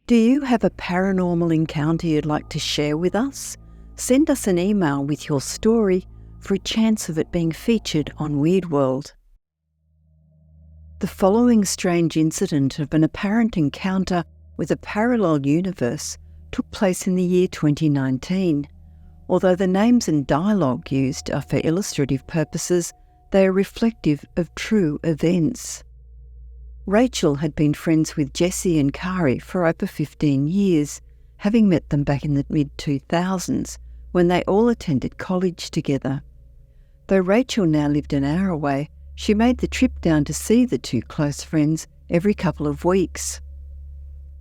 Do you have a paranormal encounter you'd like to share with us? Send us an email with your story for a chance of it being featured on Weird World. The following strange incident of an apparent encounter with a parallel universe took place in the year 2019. Although the names and dialogue used are for illustrative purposes, they are reflective of true events. Rachel had been friends with Jesse and Kari for over 15 years, having met them back in the mid-2000s when they all attended college together. Though Rachel now lived an hour away, she made the trip down to see the two close friends every couple of weeks.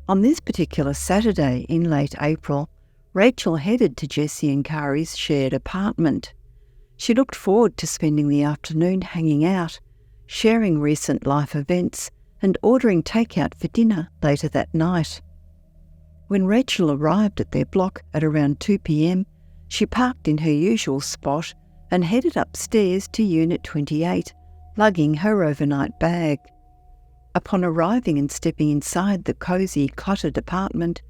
On this particular Saturday in late April, Rachel headed to Jesse and Kari's shared apartment. She looked forward to spending the afternoon hanging out, sharing recent life events, and ordering takeout for dinner later that night. When Rachel arrived at their block at around 2 p.m, she parked in her usual spot and headed upstairs to Unit 28, lugging her overnight bag. Upon arriving and stepping inside the cosy, cluttered apartment,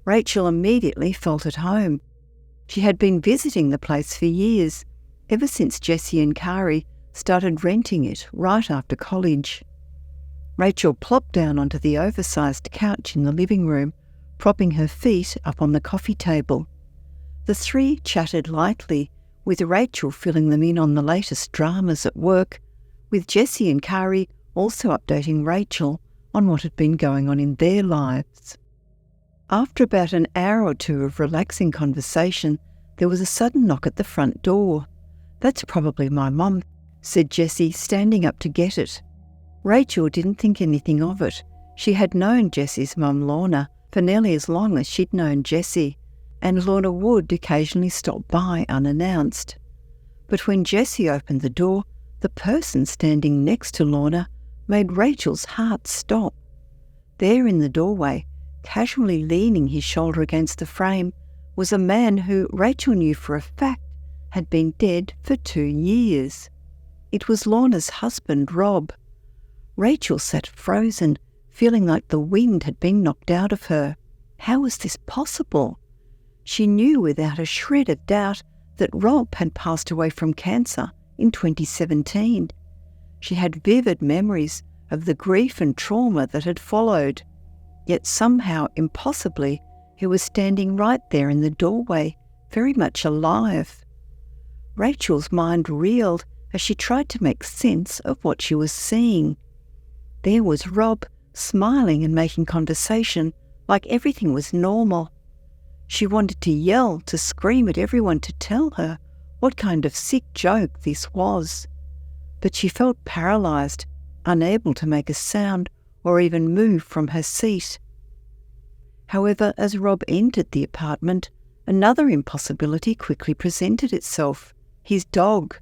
Rachel immediately felt at home. She had been visiting the place for years, ever since Jesse and Kari started renting it right after college. Rachel plopped down onto the oversized couch in the living room, propping her feet up on the coffee table. The three chatted lightly, with Rachel filling them in on the latest dramas at work, with Jesse and Kari also updating Rachel on what had been going on in their lives. After about an hour or two of relaxing conversation, there was a sudden knock at the front door. "That's probably my mum," said Jesse, standing up to get it. Rachel didn't think anything of it. She had known Jesse's mum, Lorna, for nearly as long as she'd known Jesse, and Lorna would occasionally stop by unannounced. But when Jesse opened the door, the person standing next to Lorna made Rachel's heart stop. There in the doorway, casually leaning his shoulder against the frame, was a man who Rachel knew for a fact had been dead for 2 years. It was Lorna's husband, Rob. Rachel sat frozen, feeling like the wind had been knocked out of her. How was this possible? She knew without a shred of doubt that Rob had passed away from cancer in 2017. She had vivid memories of the grief and trauma that had followed. Yet somehow, impossibly, he was standing right there in the doorway, very much alive. Rachel's mind reeled as she tried to make sense of what she was seeing. There was Rob, smiling and making conversation like everything was normal. She wanted to yell, to scream at everyone to tell her what kind of sick joke this was. But she felt paralysed, unable to make a sound or even move from her seat. However, as Rob entered the apartment, another impossibility quickly presented itself: his dog.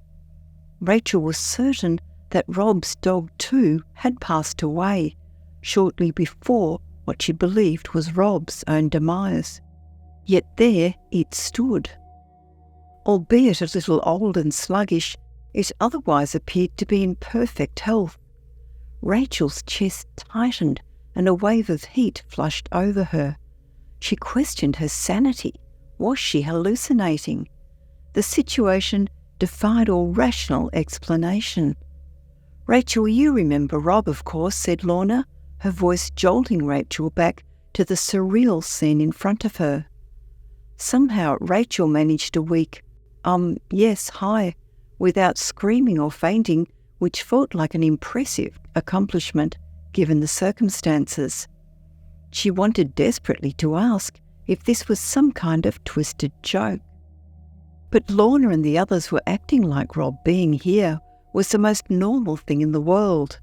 Rachel was certain that Rob's dog too had passed away, shortly before what she believed was Rob's own demise. Yet there it stood. Albeit a little old and sluggish, it otherwise appeared to be in perfect health. Rachel's chest tightened and a wave of heat flushed over her. She questioned her sanity. Was she hallucinating? The situation defied all rational explanation. "Rachel, you remember Rob, of course," said Lorna, her voice jolting Rachel back to the surreal scene in front of her. Somehow Rachel managed a weak, yes, hi, without screaming or fainting, which felt like an impressive accomplishment given the circumstances. She wanted desperately to ask if this was some kind of twisted joke. But Lorna and the others were acting like Rob being here was the most normal thing in the world.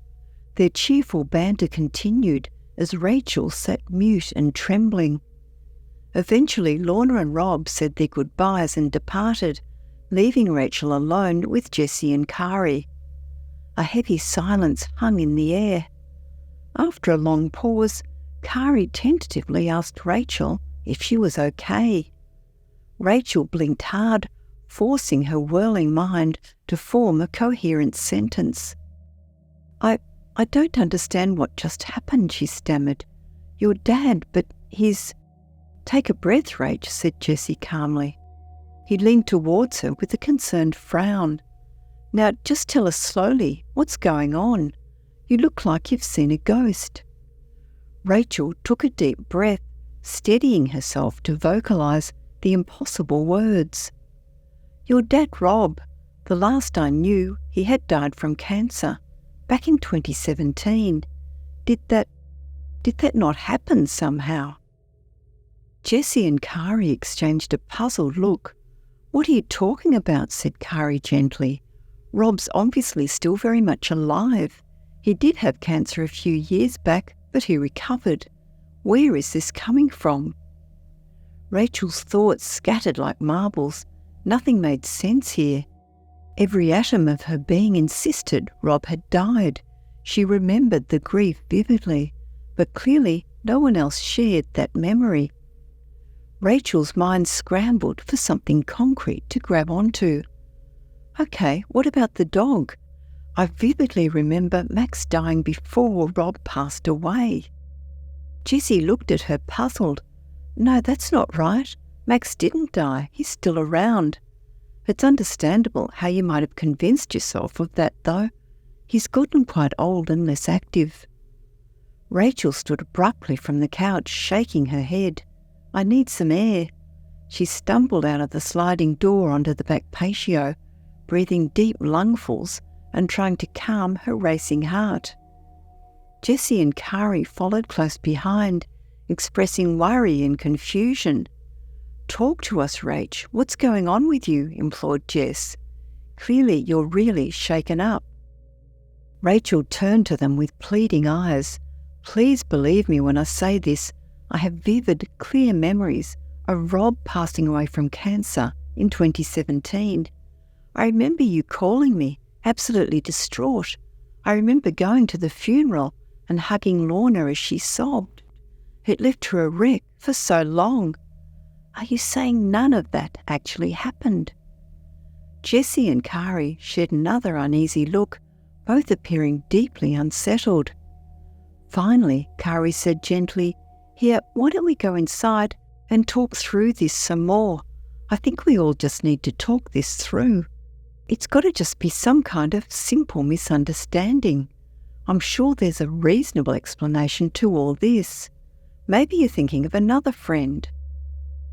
Their cheerful banter continued as Rachel sat mute and trembling. Eventually, Lorna and Rob said their goodbyes and departed, leaving Rachel alone with Jesse and Kari. A heavy silence hung in the air. After a long pause, Kari tentatively asked Rachel if she was okay. Rachel blinked hard, forcing her whirling mind to form a coherent sentence. I don't understand what just happened," she stammered. "Your dad, but He's... Take a breath, Rach, said Jesse calmly. He leaned towards her with a concerned frown. Now, just tell us slowly, what's going on? You look like you've seen a ghost. Rachel took a deep breath, steadying herself to vocalise the impossible words. Your dad, Rob. The last I knew, he had died from cancer, back in 2017. Did that not happen somehow? Jesse and Kari exchanged a puzzled look. What are you talking about? Said Kari gently. Rob's obviously still very much alive. He did have cancer a few years back, but he recovered. Where is this coming from? Rachel's thoughts scattered like marbles. Nothing made sense here. Every atom of her being insisted Rob had died. She remembered the grief vividly, but clearly no one else shared that memory. Rachel's mind scrambled for something concrete to grab onto. Okay, what about the dog? I vividly remember Max dying before Rob passed away. Jessie looked at her puzzled. No, that's not right. Max didn't die. He's still around. It's understandable how you might have convinced yourself of that, though. He's gotten quite old and less active. Rachel stood abruptly from the couch, shaking her head. I need some air. She stumbled out of the sliding door onto the back patio, breathing deep lungfuls and trying to calm her racing heart. Jesse and Kari followed close behind, expressing worry and confusion. Talk to us, Rach. What's going on with you? Implored Jess. Clearly you're really shaken up. Rachel turned to them with pleading eyes. Please believe me when I say this. I have vivid, clear memories of Rob passing away from cancer in 2017. I remember you calling me, absolutely distraught. I remember going to the funeral and hugging Lorna as she sobbed. It left her a wreck for so long. Are you saying none of that actually happened? Jesse and Kari shared another uneasy look, both appearing deeply unsettled. Finally, Kari said gently, Here, why don't we go inside and talk through this some more? I think we all just need to talk this through. It's got to just be some kind of simple misunderstanding. I'm sure there's a reasonable explanation to all this. Maybe you're thinking of another friend.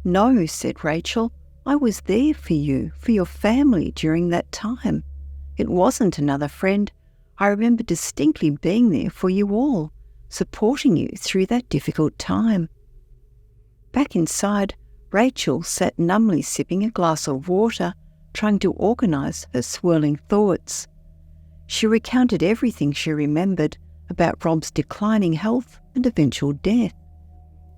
No, said Rachel. I was there for you, for your family during that time. It wasn't another friend. I remember distinctly being there for you all, supporting you through that difficult time. Back inside, Rachel sat numbly sipping a glass of water, trying to organise her swirling thoughts. She recounted everything she remembered about Rob's declining health and eventual death.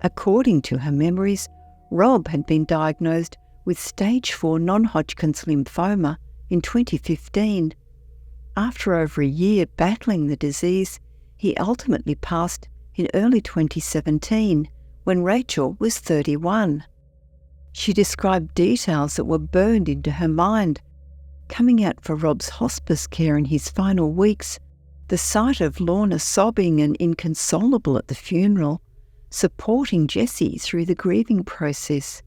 According to her memories, Rob had been diagnosed with stage 4 non-Hodgkin's lymphoma in 2015. After over a year battling the disease, he ultimately passed in early 2017 when Rachel was 31. She described details that were burned into her mind. Coming out for Rob's hospice care in his final weeks, the sight of Lorna sobbing and inconsolable at the funeral, supporting Jesse through the grieving process,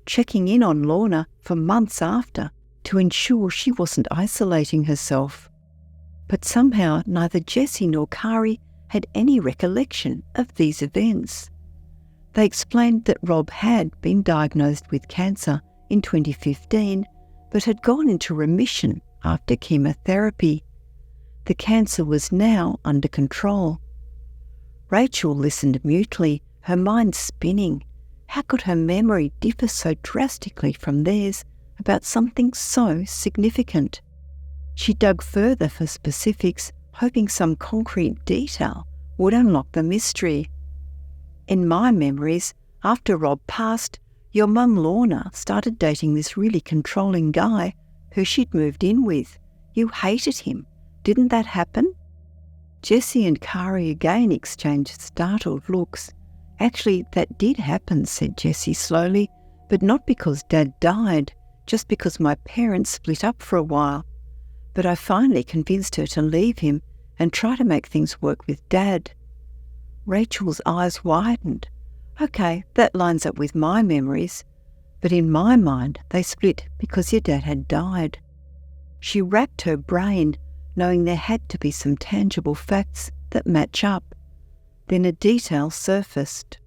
checking in on Lorna for months after to ensure she wasn't isolating herself. But somehow neither Jesse nor Kari had any recollection of these events. They explained that Rob had been diagnosed with cancer in 2015, but had gone into remission after chemotherapy. The cancer was now under control. Rachel listened mutely, her mind spinning. How could her memory differ so drastically from theirs about something so significant? She dug further for specifics, hoping some concrete detail would unlock the mystery. In my memories, after Rob passed, your mum Lorna started dating this really controlling guy who she'd moved in with. You hated him. Didn't that happen? Jesse and Kari again exchanged startled looks. Actually, that did happen, said Jesse slowly, but not because Dad died, just because my parents split up for a while. But I finally convinced her to leave him and try to make things work with Dad. Rachel's eyes widened. Okay, that lines up with my memories, but in my mind they split because your dad had died. She racked her brain, knowing there had to be some tangible facts that match up. Then a detail surfaced.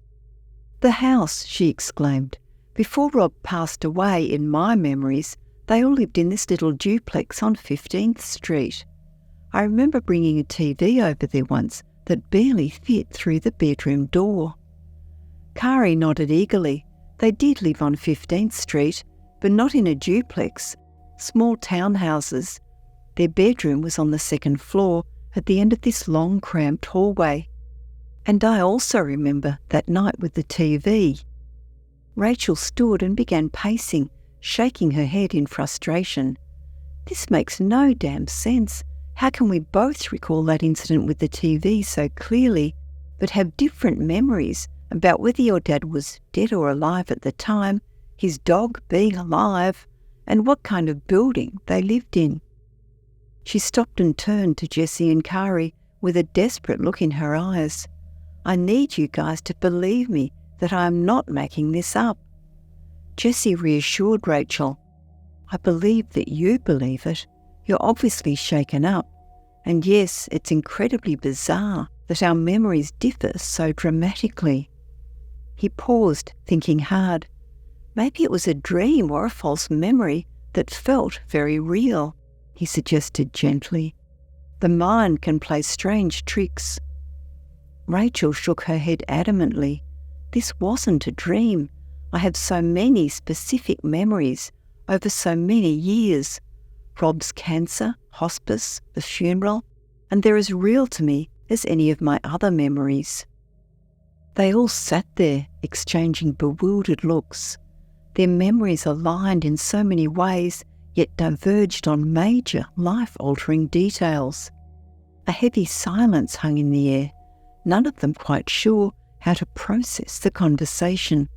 "The house," she exclaimed. "Before Rob passed away, in my memories, they all lived in this little duplex on 15th Street. I remember bringing a TV over there once that barely fit through the bedroom door." Kari nodded eagerly. They did live on 15th Street, but not in a duplex. Small townhouses. Their bedroom was on the second floor at the end of this long, cramped hallway. And I also remember that night with the TV. Rachel stood and began pacing, shaking her head in frustration. "This makes no damn sense. How can we both recall that incident with the TV so clearly, but have different memories about whether your dad was dead or alive at the time, his dog being alive, and what kind of building they lived in?" She stopped and turned to Jesse and Kari with a desperate look in her eyes. "I need you guys to believe me that I am not making this up." Jesse reassured Rachel. "I believe that you believe it. You're obviously shaken up. And yes, it's incredibly bizarre that our memories differ so dramatically." He paused, thinking hard. "Maybe it was a dream or a false memory that felt very real," he suggested gently. "The mind can play strange tricks." Rachel shook her head adamantly. "This wasn't a dream. I have so many specific memories over so many years. Rob's cancer, hospice, the funeral, and they're as real to me as any of my other memories." They all sat there, exchanging bewildered looks. Their memories aligned in so many ways, yet diverged on major, life-altering details. A heavy silence hung in the air, none of them quite sure how to process the conversation.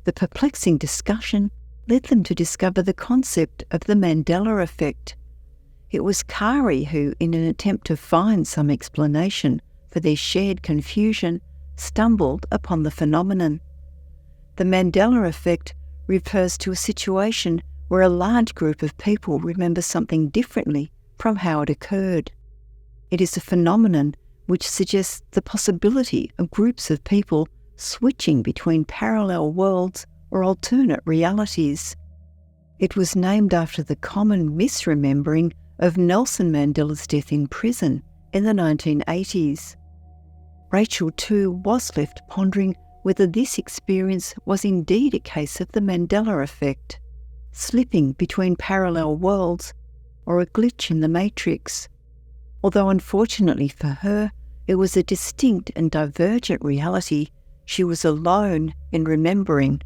The perplexing discussion led them to discover the concept of the Mandela effect. It was Kari who, in an attempt to find some explanation for their shared confusion, stumbled upon the phenomenon. The Mandela effect refers to a situation where a large group of people remember something differently from how it occurred. It is a phenomenon which suggests the possibility of groups of people switching between parallel worlds or alternate realities. It was named after the common misremembering of Nelson Mandela's death in prison in the 1980s. Rachel, too, was left pondering whether this experience was indeed a case of the Mandela effect, slipping between parallel worlds, or a glitch in the matrix. Although unfortunately for her, it was a distinct and divergent reality she was alone in remembering.